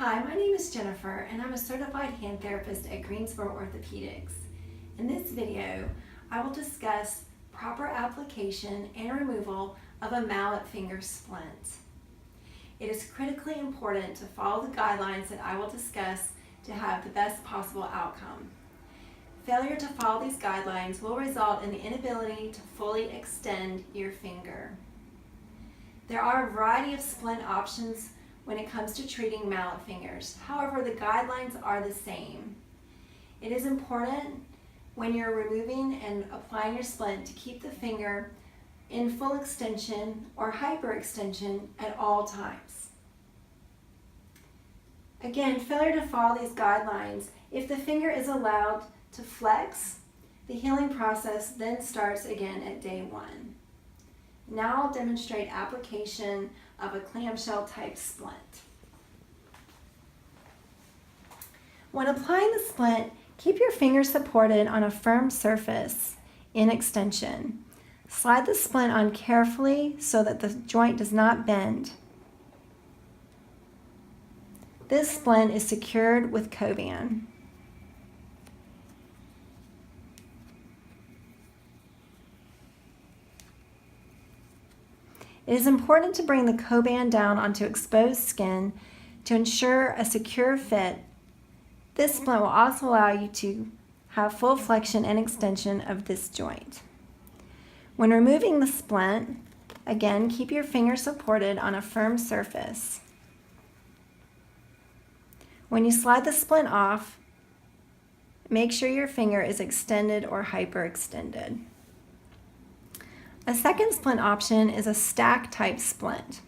Hi, my name is Jennifer and I'm a certified hand therapist at Greensboro Orthopaedics. In this video, I will discuss proper application and removal of a mallet finger splint. It is critically important to follow the guidelines that I will discuss to have the best possible outcome. Failure to follow these guidelines will result in the inability to fully extend your finger. There are a variety of splint options when it comes to treating mallet fingers. However, the guidelines are the same. It is important when you're removing and applying your splint to keep the finger in full extension or hyperextension at all times. Again, failure to follow these guidelines, if the finger is allowed to flex, the healing process then starts again at day 1. Now I'll demonstrate application of a clamshell type splint. When applying the splint, keep your finger supported on a firm surface in extension. Slide the splint on carefully so that the joint does not bend. This splint is secured with Coban. It is important to bring the Coban down onto exposed skin to ensure a secure fit. This splint will also allow you to have full flexion and extension of this joint. When removing the splint, again, keep your finger supported on a firm surface. When you slide the splint off, make sure your finger is extended or hyperextended. A second splint option is a stack type splint.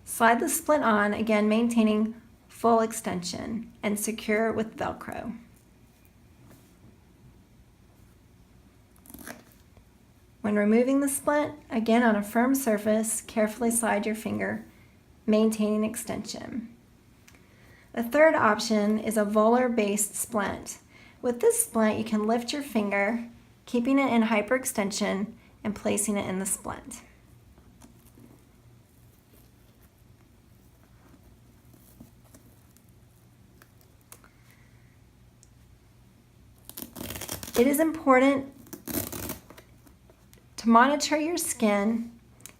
Slide the splint on, again maintaining full extension, and secure with Velcro. When removing the splint, again on a firm surface, carefully slide your finger, maintaining extension. The third option is a volar-based splint. With this splint, you can lift your finger, keeping it in hyperextension and placing it in the splint. It is important to monitor your skin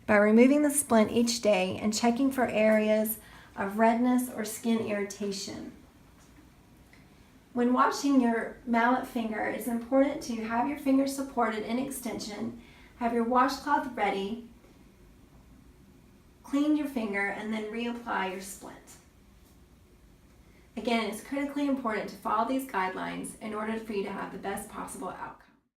by removing the splint each day and checking for areas of redness or skin irritation. When washing your mallet finger, it's important to have your finger supported in extension, have your washcloth ready, clean your finger, and then reapply your splint. Again, it's critically important to follow these guidelines in order for you to have the best possible outcome.